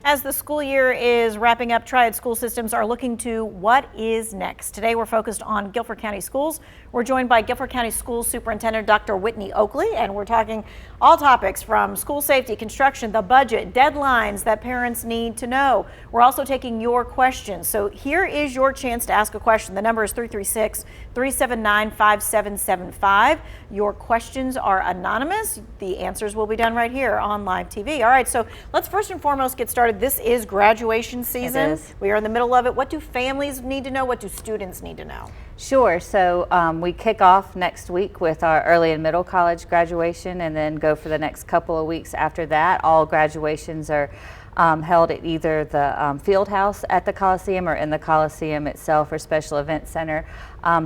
As the school year is wrapping up, Triad school systems are looking to what is next. Today we're focused on Guilford County Schools. We're joined by Guilford County Schools Superintendent Dr. Whitney Oakley, and we're talking all topics from school safety, construction, the budget, deadlines that parents need to know. We're also taking your questions. So here is your chance to ask a question. The number is 336-379-5775. Your questions are anonymous. The answers will be done right here on live TV. All right, so let's first and foremost get started. This is graduation season. It is. We are in the middle of it. What do families need to know? What do students need to know? Sure. So we kick off next week with our early and middle college graduation, and then go for the next couple of weeks after that. All graduations are held at either the field house at the Coliseum or in the Coliseum itself or Special Event Center.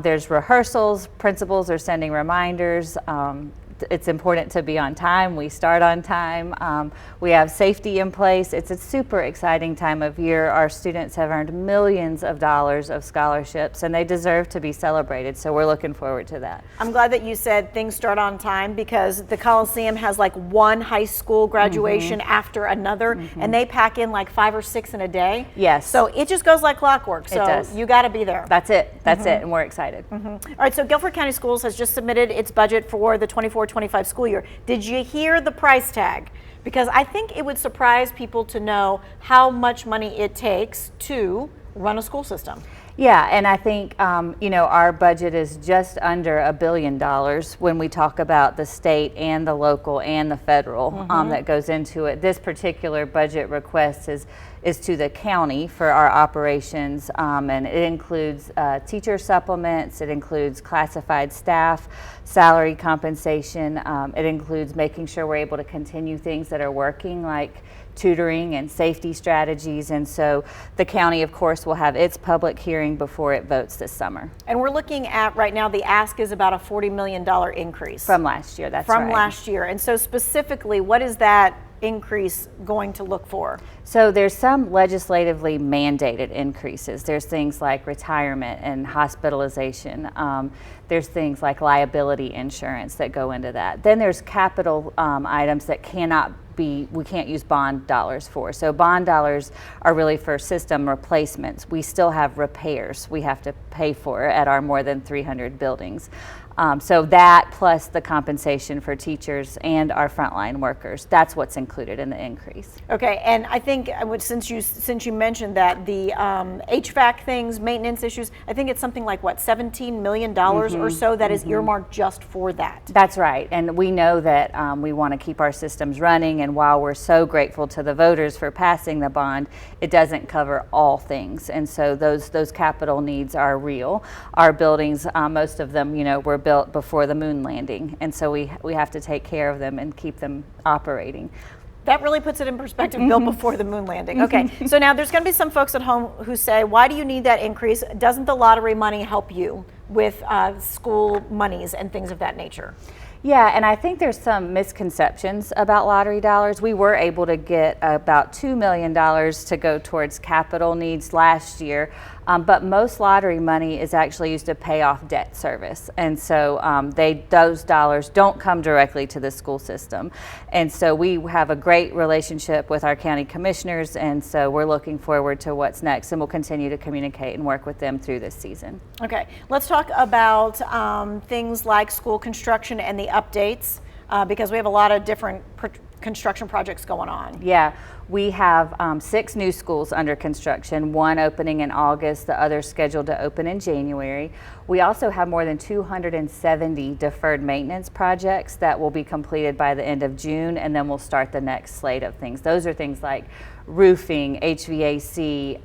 There's rehearsals. Principals are sending reminders. It's important to be on time. We start on time. We have safety in place. It's a super exciting time of year. Our students have earned millions of dollars of scholarships, and they deserve to be celebrated. So we're looking forward to that. I'm glad that you said things start on time, because the Coliseum has like one high school graduation after another, and they pack in like 5 or 6 in a day. Yes. So it just goes like clockwork. So it does. You got to be there. That's it. That's it. And we're excited. All right. So Guilford County Schools has just submitted its budget for the 24-25 school year. Did you hear the price tag? Because I think it would surprise people to know how much money it takes to run a school system. Yeah, and I think, you know, our budget is just under $1 billion when we talk about the state and the local and the federal that goes into it. This particular budget request is to the county for our operations, and it includes teacher supplements, it includes classified staff, salary compensation, it includes making sure we're able to continue things that are working, like tutoring and safety strategies. And so the county, of course, will have its public hearing before it votes this summer. And we're looking at, right now, the ask is about a $40 million increase. From last year, that's right. From last year. And so specifically, what is that increase going to look for? So there's some legislatively mandated increases. There's things like retirement and hospitalization. There's things like liability insurance that go into that. Then there's capital items that we can't use bond dollars for. So bond dollars are really for system replacements. We still have repairs we have to pay for at our more than 300 buildings. So that plus the compensation for teachers and our frontline workers, that's what's included in the increase. Okay, and I think since you mentioned that, the HVAC things, maintenance issues, I think it's something like what, $17 million or so that is earmarked just for that. That's right, and we know that we want to keep our systems running, and while we're so grateful to the voters for passing the bond, it doesn't cover all things, and so those capital needs are real. Our buildings, most of them, you know, were built before the moon landing, and so we have to take care of them and keep them operating. That really puts it in perspective, built before the moon landing. Okay, so now there's going to be some folks at home who say, why do you need that increase? Doesn't the lottery money help you with school monies and things of that nature? Yeah, and I think there's some misconceptions about lottery dollars. We were able to get about $2 million to go towards capital needs last year, but most lottery money is actually used to pay off debt service. And so those dollars don't come directly to the school system. And so we have a great relationship with our county commissioners, and so we're looking forward to what's next, and we'll continue to communicate and work with them through this season. Okay, let's talk about things like school construction and the updates, because we have a lot of different construction projects going on. Yeah, we have 6 new schools under construction, one opening in August, the other scheduled to open in January. We also have more than 270 deferred maintenance projects that will be completed by the end of June, and then we'll start the next slate of things. Those are things like roofing, HVAC,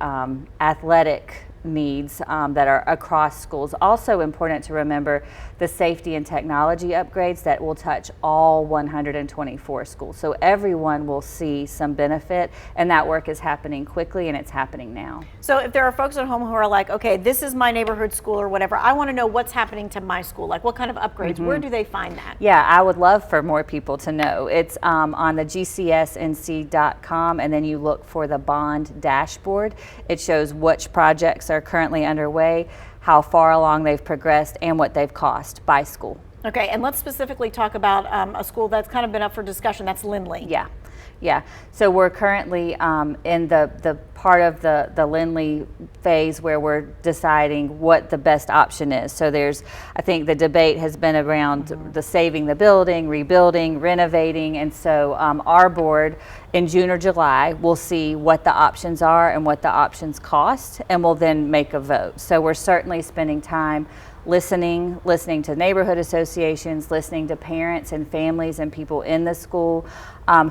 athletic needs that are across schools. Also important to remember the safety and technology upgrades that will touch all 124 schools. So everyone will see some benefit, and that work is happening quickly, and it's happening now. So if there are folks at home who are like, okay, this is my neighborhood school or whatever, I want to know what's happening to my school, like what kind of upgrades, where do they find that? Yeah, I would love for more people to know. It's on the gcsnc.com, and then you look for the bond dashboard. It shows which projects are currently underway, how far along they've progressed, and what they've cost by school. Okay, and let's specifically talk about a school that's kind of been up for discussion. That's Lindley. Yeah. So we're currently in the part of the Lindley phase where we're deciding what the best option is. So I think the debate has been around the saving the building, rebuilding, renovating, and so our board in June or July will see what the options are and what the options cost, and we'll then make a vote. So we're certainly spending time listening to neighborhood associations, listening to parents and families and people in the school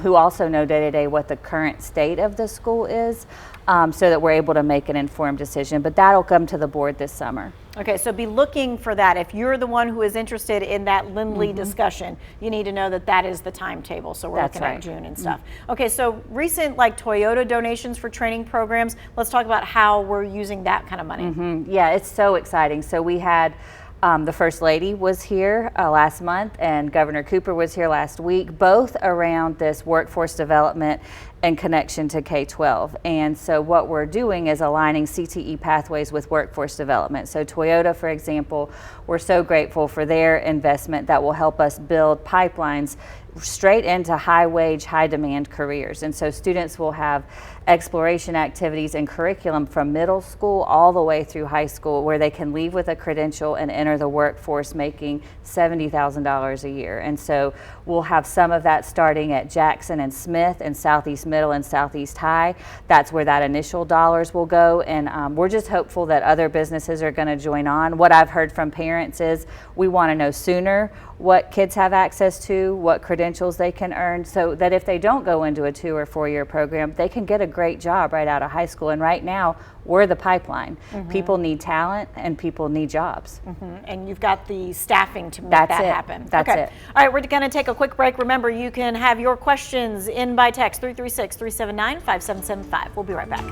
who also know day to day what the current state of the school is, so that we're able to make an informed decision. But that'll come to the board this summer. Okay, so be looking for that. If you're the one who is interested in that Lindley discussion, you need to know that that is the timetable. So we're looking at June and stuff. Okay, so recent Toyota donations for training programs. Let's talk about how we're using that kind of money. Yeah, it's so exciting. So we had the First Lady was here last month, and Governor Cooper was here last week, both around this workforce development and connection to K-12. And so what we're doing is aligning CTE pathways with workforce development. So Toyota, for example, we're so grateful for their investment that will help us build pipelines straight into high wage, high demand careers. And so students will have exploration activities and curriculum from middle school all the way through high school, where they can leave with a credential and enter the workforce making $70,000 a year. And so we'll have some of that starting at Jackson and Smith and Southeast Middle and Southeast High. That's where that initial dollars will go. And we're just hopeful that other businesses are going to join on. What I've heard from parents is we want to know sooner what kids have access to, what credentials they can earn, so that if they don't go into a 2 or 4 year program, they can get a great job right out of high school. And right now, we're the pipeline. People need talent and people need jobs. And you've got the staffing to make that happen. That's it. All right, we're going to take a quick break. Remember, you can have your questions in by text 336-379-5775. We'll be right back.